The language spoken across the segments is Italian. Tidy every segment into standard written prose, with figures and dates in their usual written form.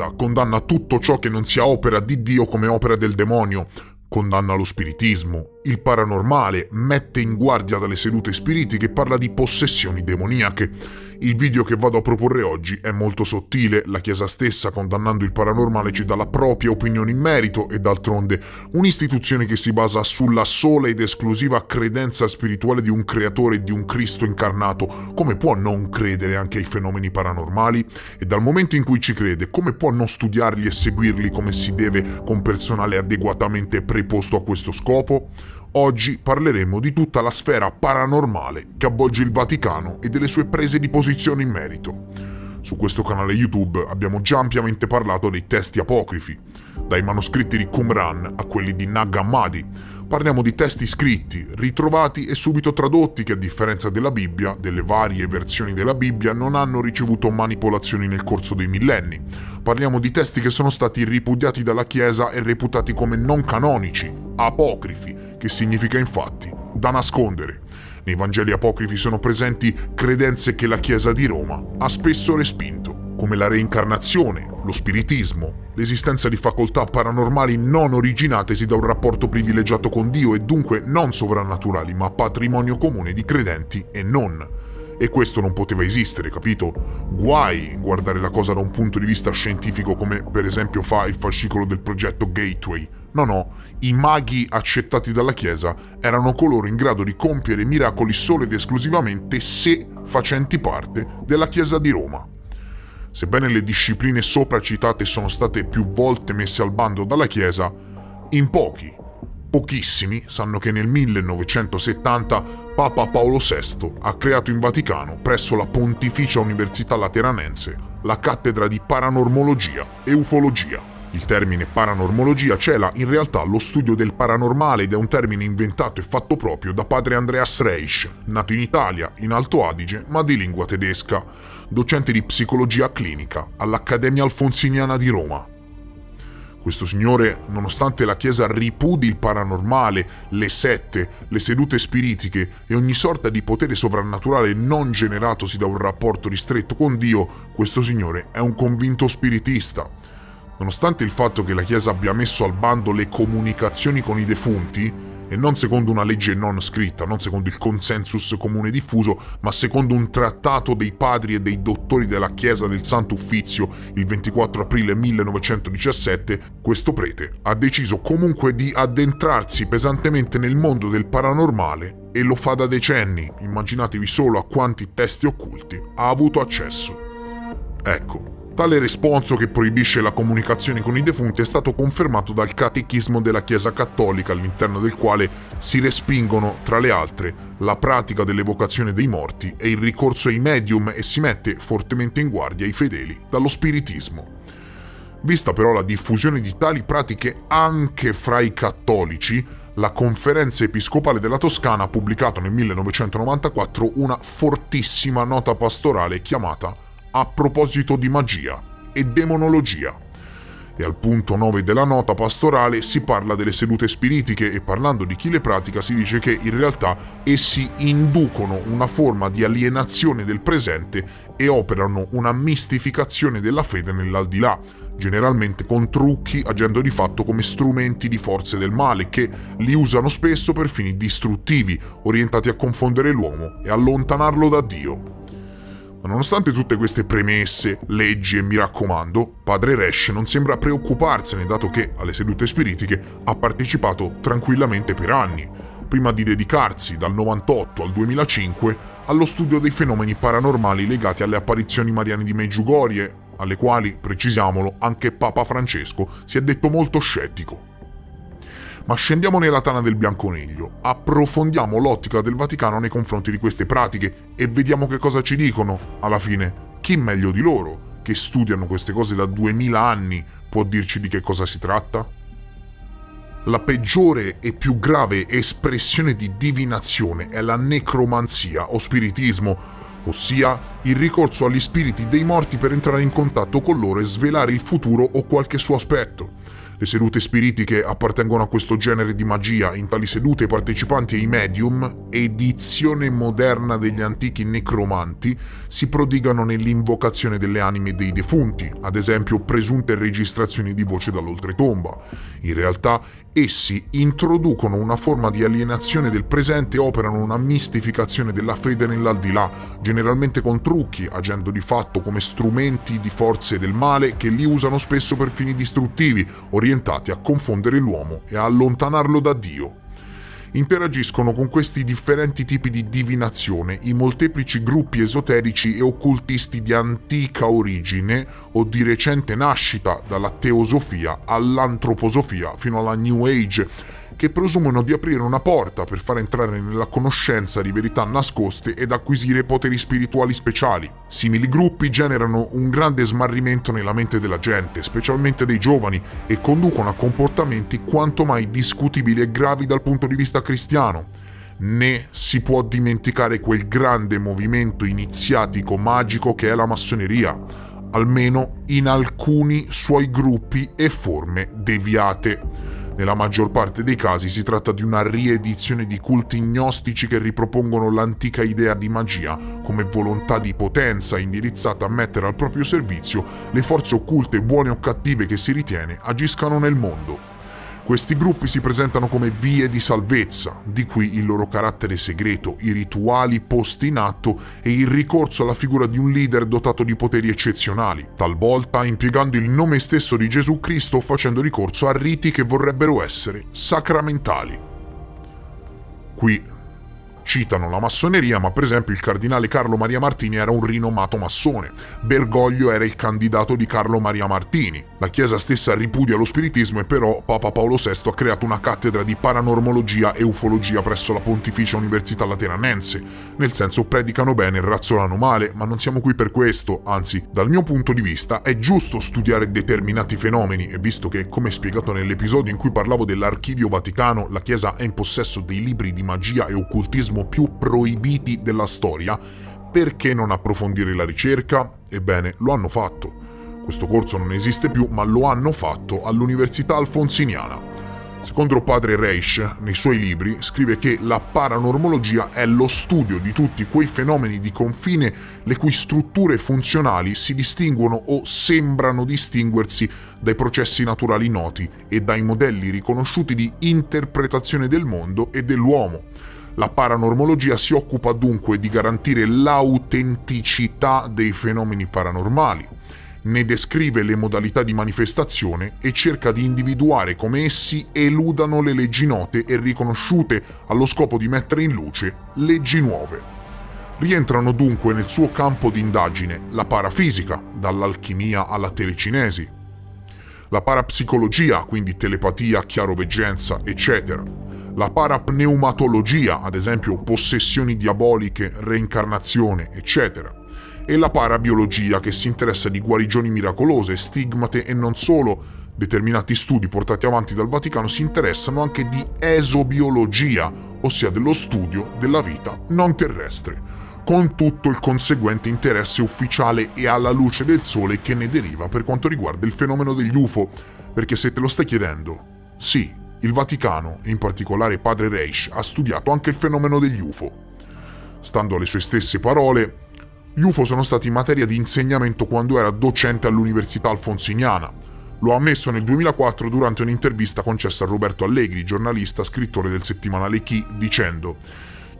Chiesa condanna tutto ciò che non sia opera di Dio come opera del demonio, condanna lo spiritismo, il paranormale, mette in guardia dalle sedute spiritiche e parla di possessioni demoniache. Il video che vado a proporre oggi è molto sottile, la Chiesa stessa, condannando il paranormale, ci dà la propria opinione in merito e d'altronde un'istituzione che si basa sulla sola ed esclusiva credenza spirituale di un creatore e di un Cristo incarnato, come può non credere anche ai fenomeni paranormali? E dal momento in cui ci crede, come può non studiarli e seguirli come si deve con personale adeguatamente preposto a questo scopo? Oggi parleremo di tutta la sfera paranormale che avvolge il Vaticano e delle sue prese di posizione in merito. Su questo canale YouTube abbiamo già ampiamente parlato dei testi apocrifi, dai manoscritti di Qumran a quelli di Nag Hammadi. Parliamo di testi scritti, ritrovati e subito tradotti che, a differenza della Bibbia, delle varie versioni della Bibbia, non hanno ricevuto manipolazioni nel corso dei millenni. Parliamo di testi che sono stati ripudiati dalla Chiesa e reputati come non canonici, apocrifi, che significa infatti da nascondere. Nei Vangeli apocrifi sono presenti credenze che la Chiesa di Roma ha spesso respinto, come la reincarnazione, lo spiritismo, l'esistenza di facoltà paranormali non originatesi da un rapporto privilegiato con Dio e dunque non sovrannaturali, ma patrimonio comune di credenti e non. E questo non poteva esistere, capito? Guai guardare la cosa da un punto di vista scientifico come per esempio fa il fascicolo del progetto Gateway. No, i maghi accettati dalla Chiesa erano coloro in grado di compiere miracoli solo ed esclusivamente se facenti parte della Chiesa di Roma. Sebbene le discipline sopra citate sono state più volte messe al bando dalla Chiesa, in pochissimi sanno che nel 1970 Papa Paolo VI ha creato in Vaticano, presso la Pontificia Università Lateranense, la cattedra di paranormologia e ufologia. Il termine paranormologia cela in realtà lo studio del paranormale ed è un termine inventato e fatto proprio da padre Andreas Reisch, nato in Italia, in Alto Adige, ma di lingua tedesca, docente di psicologia clinica all'Accademia Alfonsiniana di Roma. Questo signore, nonostante la Chiesa ripudi il paranormale, le sette, le sedute spiritiche e ogni sorta di potere sovrannaturale non generatosi da un rapporto ristretto con Dio, questo signore è un convinto spiritista. Nonostante il fatto che la Chiesa abbia messo al bando le comunicazioni con i defunti, e non secondo una legge non scritta, non secondo il consensus comune diffuso, ma secondo un trattato dei padri e dei dottori della Chiesa del Santo Uffizio il 24 aprile 1917, questo prete ha deciso comunque di addentrarsi pesantemente nel mondo del paranormale e lo fa da decenni. Immaginatevi solo a quanti testi occulti ha avuto accesso. Ecco. Tale responso che proibisce la comunicazione con i defunti è stato confermato dal Catechismo della Chiesa Cattolica, all'interno del quale si respingono, tra le altre, la pratica dell'evocazione dei morti e il ricorso ai medium e si mette fortemente in guardia i fedeli dallo spiritismo. Vista però la diffusione di tali pratiche anche fra i cattolici, la Conferenza Episcopale della Toscana ha pubblicato nel 1994 una fortissima nota pastorale chiamata A proposito di magia e demonologia. E al punto 9 della nota pastorale si parla delle sedute spiritiche e parlando di chi le pratica si dice che in realtà essi inducono una forma di alienazione del presente e operano una mistificazione della fede nell'aldilà, generalmente con trucchi agendo di fatto come strumenti di forze del male che li usano spesso per fini distruttivi, orientati a confondere l'uomo e allontanarlo da Dio. Ma nonostante tutte queste premesse, leggi e mi raccomando, padre Reisch non sembra preoccuparsene dato che alle sedute spiritiche ha partecipato tranquillamente per anni, prima di dedicarsi dal 98 al 2005 allo studio dei fenomeni paranormali legati alle apparizioni mariane di Medjugorje, alle quali, precisiamolo, anche Papa Francesco si è detto molto scettico. Ma scendiamo nella tana del bianconiglio, approfondiamo l'ottica del Vaticano nei confronti di queste pratiche e vediamo che cosa ci dicono. Alla fine, chi meglio di loro, che studiano queste cose da 2000 anni, può dirci di che cosa si tratta? La peggiore e più grave espressione di divinazione è la necromanzia o spiritismo, ossia il ricorso agli spiriti dei morti per entrare in contatto con loro e svelare il futuro o qualche suo aspetto. Le sedute spiritiche appartengono a questo genere di magia. In tali sedute i partecipanti e i medium, edizione moderna degli antichi necromanti, si prodigano nell'invocazione delle anime dei defunti, ad esempio presunte registrazioni di voce dall'oltretomba. In realtà essi introducono una forma di alienazione del presente e operano una mistificazione della fede nell'aldilà, generalmente con trucchi, agendo di fatto come strumenti di forze del male che li usano spesso per fini distruttivi, orientati a confondere l'uomo e a allontanarlo da Dio. Interagiscono con questi differenti tipi di divinazione i molteplici gruppi esoterici e occultisti di antica origine o di recente nascita, dalla teosofia all'antroposofia fino alla New Age, che presumono di aprire una porta per far entrare nella conoscenza di verità nascoste ed acquisire poteri spirituali speciali. Simili gruppi generano un grande smarrimento nella mente della gente, specialmente dei giovani, e conducono a comportamenti quanto mai discutibili e gravi dal punto di vista cristiano. Né si può dimenticare quel grande movimento iniziatico magico che è la massoneria, almeno in alcuni suoi gruppi e forme deviate. Nella maggior parte dei casi si tratta di una riedizione di culti gnostici che ripropongono l'antica idea di magia come volontà di potenza indirizzata a mettere al proprio servizio le forze occulte, buone o cattive, che si ritiene agiscano nel mondo. Questi gruppi si presentano come vie di salvezza, di qui il loro carattere segreto, i rituali posti in atto e il ricorso alla figura di un leader dotato di poteri eccezionali, talvolta impiegando il nome stesso di Gesù Cristo o facendo ricorso a riti che vorrebbero essere sacramentali. Qui citano la massoneria, ma per esempio il cardinale Carlo Maria Martini era un rinomato massone, Bergoglio era il candidato di Carlo Maria Martini. La Chiesa stessa ripudia lo spiritismo e però Papa Paolo VI ha creato una cattedra di paranormologia e ufologia presso la Pontificia Università Lateranense. Nel senso, predicano bene e razzolano male, ma non siamo qui per questo, anzi, dal mio punto di vista è giusto studiare determinati fenomeni e visto che, come spiegato nell'episodio in cui parlavo dell'Archivio Vaticano, la Chiesa è in possesso dei libri di magia e occultismo più proibiti della storia, perché non approfondire la ricerca? Ebbene, lo hanno fatto. Questo corso non esiste più, ma lo hanno fatto all'Università Alfonsiniana. Secondo padre Reich, nei suoi libri, scrive che la paranormologia è lo studio di tutti quei fenomeni di confine le cui strutture funzionali si distinguono o sembrano distinguersi dai processi naturali noti e dai modelli riconosciuti di interpretazione del mondo e dell'uomo. La paranormologia si occupa dunque di garantire l'autenticità dei fenomeni paranormali, ne descrive le modalità di manifestazione e cerca di individuare come essi eludano le leggi note e riconosciute allo scopo di mettere in luce leggi nuove. Rientrano dunque nel suo campo di indagine la parafisica, dall'alchimia alla telecinesi, la parapsicologia, quindi telepatia, chiaroveggenza, eccetera, la parapneumatologia, ad esempio possessioni diaboliche, reincarnazione, eccetera, e la parabiologia, che si interessa di guarigioni miracolose, stigmate e non solo. Determinati studi portati avanti dal Vaticano si interessano anche di esobiologia, ossia dello studio della vita non terrestre, con tutto il conseguente interesse ufficiale e alla luce del sole che ne deriva per quanto riguarda il fenomeno degli UFO, perché se te lo stai chiedendo, sì, il Vaticano, e in particolare padre Reich, ha studiato anche il fenomeno degli UFO. Stando alle sue stesse parole, gli UFO sono stati materia di insegnamento quando era docente all'Università Alfonsiniana. Lo ha ammesso nel 2004 durante un'intervista concessa a Roberto Allegri, giornalista, scrittore del settimanale Chi, dicendo: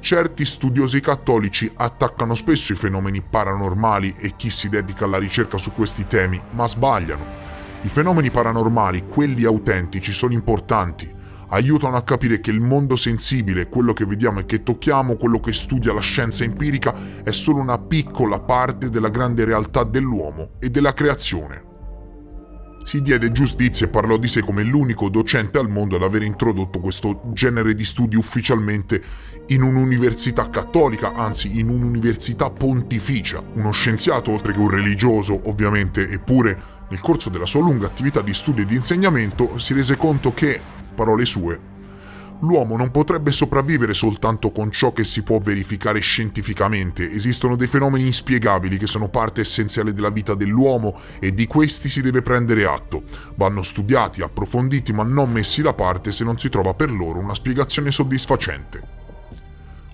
certi studiosi cattolici attaccano spesso i fenomeni paranormali e chi si dedica alla ricerca su questi temi, ma sbagliano. I fenomeni paranormali, quelli autentici, sono importanti. Aiutano a capire che il mondo sensibile, quello che vediamo e che tocchiamo, quello che studia la scienza empirica, è solo una piccola parte della grande realtà dell'uomo e della creazione. Si diede giustizia e parlò di sé come l'unico docente al mondo ad aver introdotto questo genere di studi ufficialmente in un'università cattolica, anzi in un'università pontificia. Uno scienziato, oltre che un religioso, ovviamente, eppure nel corso della sua lunga attività di studio e di insegnamento si rese conto che, parole sue, L'uomo non potrebbe sopravvivere soltanto con ciò che si può verificare scientificamente. Esistono dei fenomeni inspiegabili che sono parte essenziale della vita dell'uomo e di questi si deve prendere atto. Vanno studiati, approfonditi, ma non messi da parte se non si trova per loro una spiegazione soddisfacente.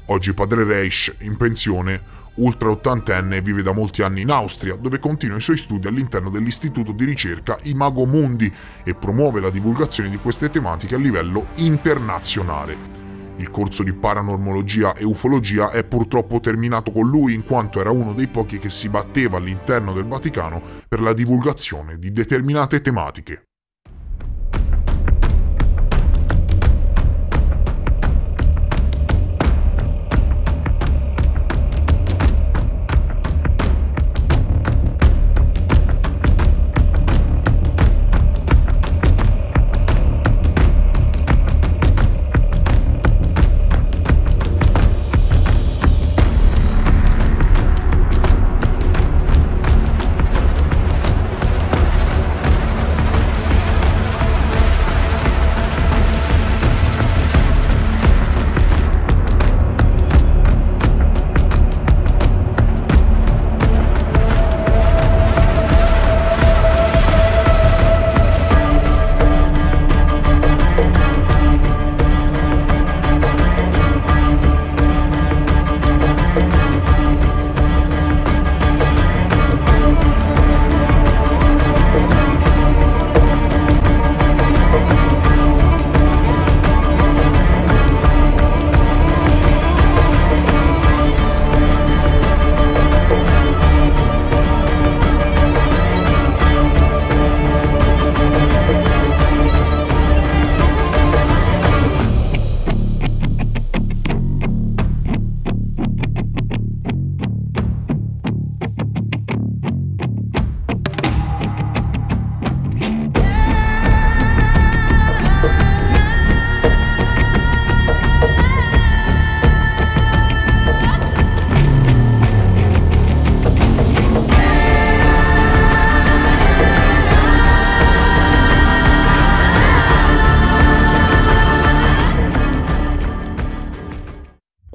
Oggi padre Reisch, in pensione, ultra ottantenne, vive da molti anni in Austria, dove continua i suoi studi all'interno dell'istituto di ricerca Imago Mundi e promuove la divulgazione di queste tematiche a livello internazionale. Il corso di paranormologia e ufologia è purtroppo terminato con lui, in quanto era uno dei pochi che si batteva all'interno del Vaticano per la divulgazione di determinate tematiche.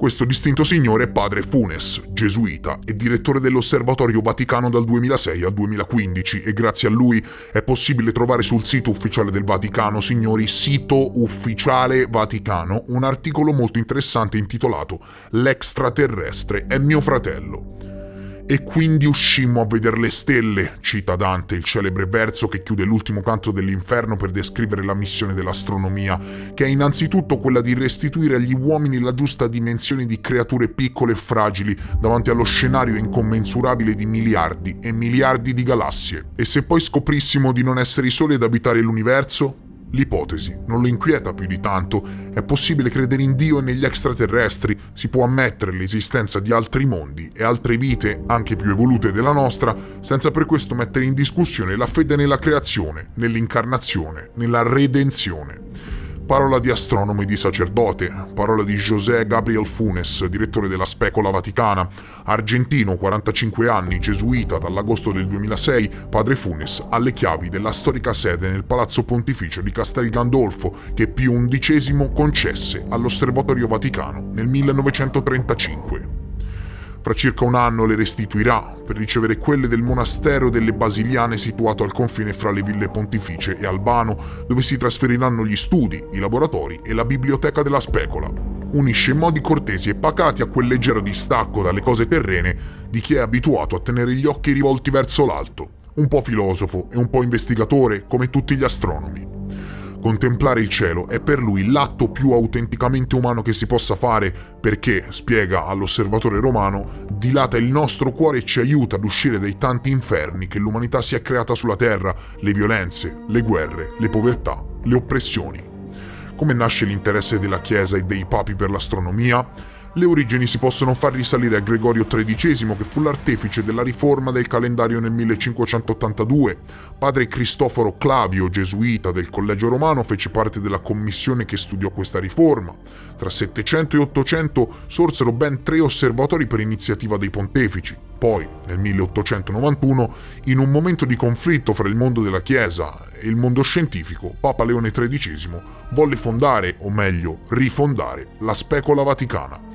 Questo distinto signore è padre Funes, gesuita e direttore dell'Osservatorio Vaticano dal 2006 al 2015 e grazie a lui è possibile trovare sul sito ufficiale del Vaticano, signori, sito ufficiale Vaticano, un articolo molto interessante intitolato "L'extraterrestre è mio fratello". E quindi uscimmo a vedere le stelle, cita Dante, il celebre verso che chiude l'ultimo canto dell'inferno per descrivere la missione dell'astronomia, che è innanzitutto quella di restituire agli uomini la giusta dimensione di creature piccole e fragili davanti allo scenario incommensurabile di miliardi e miliardi di galassie. E se poi scoprissimo di non essere i soli ad abitare l'universo? L'ipotesi non lo inquieta più di tanto. È possibile credere in Dio e negli extraterrestri, si può ammettere l'esistenza di altri mondi e altre vite, anche più evolute della nostra, senza per questo mettere in discussione la fede nella creazione, nell'incarnazione, nella redenzione. Parola di astronomo e di sacerdote, parola di José Gabriel Funes, direttore della Specola Vaticana, argentino, 45 anni, gesuita dall'agosto del 2006, padre Funes ha le chiavi della storica sede nel Palazzo Pontificio di Castel Gandolfo che Pio XI concesse all'Osservatorio Vaticano nel 1935. Fra circa un anno le restituirà per ricevere quelle del monastero delle Basiliane situato al confine fra le ville pontificie e Albano, dove si trasferiranno gli studi, i laboratori e la biblioteca della Specola. Unisce in modi cortesi e pacati a quel leggero distacco dalle cose terrene di chi è abituato a tenere gli occhi rivolti verso l'alto, un po' filosofo e un po' investigatore come tutti gli astronomi. Contemplare il cielo è per lui l'atto più autenticamente umano che si possa fare perché, spiega all'Osservatore Romano, dilata il nostro cuore e ci aiuta ad uscire dai tanti inferni che l'umanità si è creata sulla terra, le violenze, le guerre, le povertà, le oppressioni. Come nasce l'interesse della Chiesa e dei papi per l'astronomia? Le origini si possono far risalire a Gregorio XIII, che fu l'artefice della riforma del calendario nel 1582. Padre Cristoforo Clavio, gesuita del Collegio Romano, fece parte della commissione che studiò questa riforma. Tra 700 e 800 sorsero ben 3 osservatori per iniziativa dei pontefici. Poi, nel 1891, in un momento di conflitto fra il mondo della Chiesa e il mondo scientifico, Papa Leone XIII volle fondare, o meglio, rifondare, la Specola Vaticana.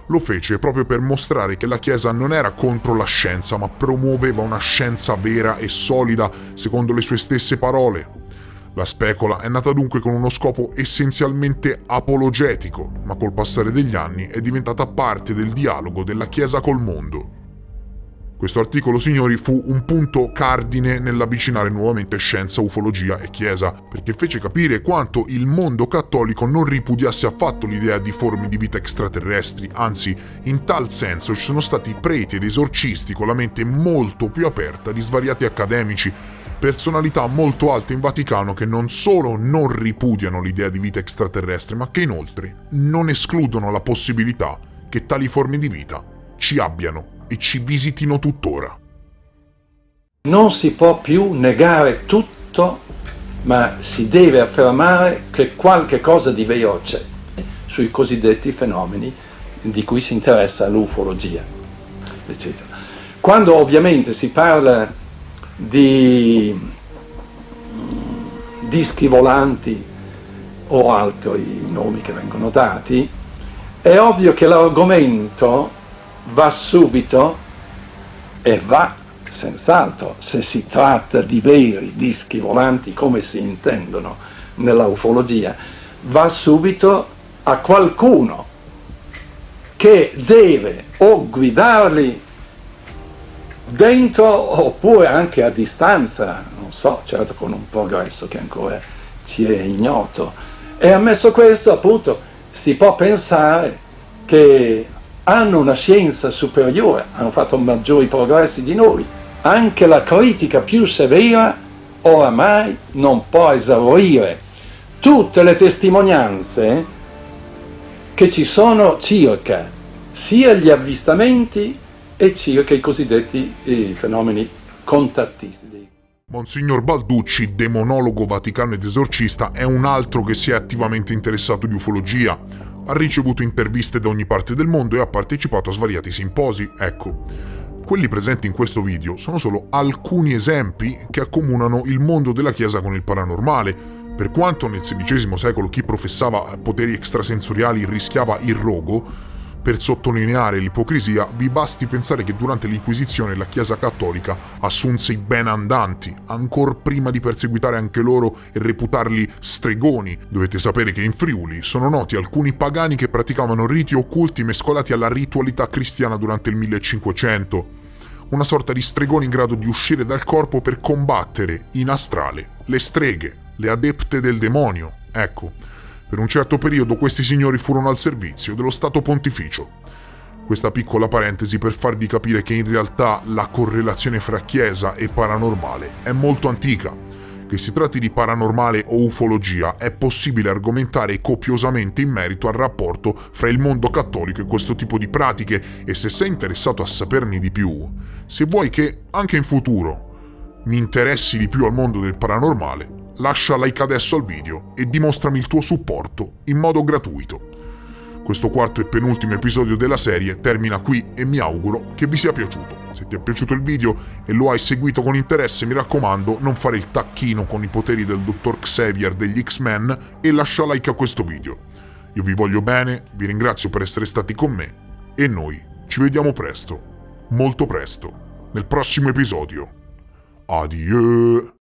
Lo fece proprio per mostrare che la Chiesa non era contro la scienza, ma promuoveva una scienza vera e solida, secondo le sue stesse parole. La specola è nata dunque con uno scopo essenzialmente apologetico, ma col passare degli anni è diventata parte del dialogo della Chiesa col mondo. Questo articolo, signori, fu un punto cardine nell'avvicinare nuovamente scienza, ufologia e Chiesa, perché fece capire quanto il mondo cattolico non ripudiasse affatto l'idea di forme di vita extraterrestri, anzi, in tal senso ci sono stati preti ed esorcisti con la mente molto più aperta di svariati accademici, personalità molto alte in Vaticano che non solo non ripudiano l'idea di vita extraterrestre, ma che inoltre non escludono la possibilità che tali forme di vita ci abbiano e ci visitino tuttora. Non si può più negare tutto, ma si deve affermare che qualche cosa di vero c'è sui cosiddetti fenomeni di cui si interessa l'ufologia, eccetera. Quando ovviamente si parla di dischi volanti o altri nomi che vengono dati, è ovvio che l'argomento va subito, e va senz'altro, se si tratta di veri dischi volanti come si intendono nella ufologia, va subito a qualcuno che deve o guidarli dentro oppure anche a distanza, non so, certo con un progresso che ancora ci è ignoto. E ammesso questo, appunto, si può pensare che hanno una scienza superiore, hanno fatto maggiori progressi di noi. Anche la critica più severa oramai non può esaurire tutte le testimonianze che ci sono circa sia gli avvistamenti e circa i cosiddetti fenomeni contattisti. Monsignor Balducci, demonologo vaticano ed esorcista, è un altro che si è attivamente interessato di ufologia. Ha ricevuto interviste da ogni parte del mondo e ha partecipato a svariati simposi. Ecco, quelli presenti in questo video sono solo alcuni esempi che accomunano il mondo della Chiesa con il paranormale. Per quanto nel XVI secolo chi professava poteri extrasensoriali rischiava il rogo, per sottolineare l'ipocrisia vi basti pensare che durante l'Inquisizione la Chiesa cattolica assunse i benandanti, ancor prima di perseguitare anche loro e reputarli stregoni. Dovete sapere che in Friuli sono noti alcuni pagani che praticavano riti occulti mescolati alla ritualità cristiana durante il 1500. Una sorta di stregoni in grado di uscire dal corpo per combattere in astrale le streghe, le adepte del demonio. Ecco, per un certo periodo questi signori furono al servizio dello Stato Pontificio. Questa piccola parentesi per farvi capire che in realtà la correlazione fra Chiesa e paranormale è molto antica. Che si tratti di paranormale o ufologia è possibile argomentare copiosamente in merito al rapporto fra il mondo cattolico e questo tipo di pratiche, e se sei interessato a saperne di più, se vuoi che anche in futuro mi interessi di più al mondo del paranormale, lascia like adesso al video e dimostrami il tuo supporto in modo gratuito. Questo quarto e penultimo episodio della serie termina qui e mi auguro che vi sia piaciuto. Se ti è piaciuto il video e lo hai seguito con interesse, mi raccomando, non fare il tacchino con i poteri del dottor Xavier degli X-Men e lascia like a questo video. Io vi voglio bene, vi ringrazio per essere stati con me e noi ci vediamo presto, molto presto, nel prossimo episodio. Adieu!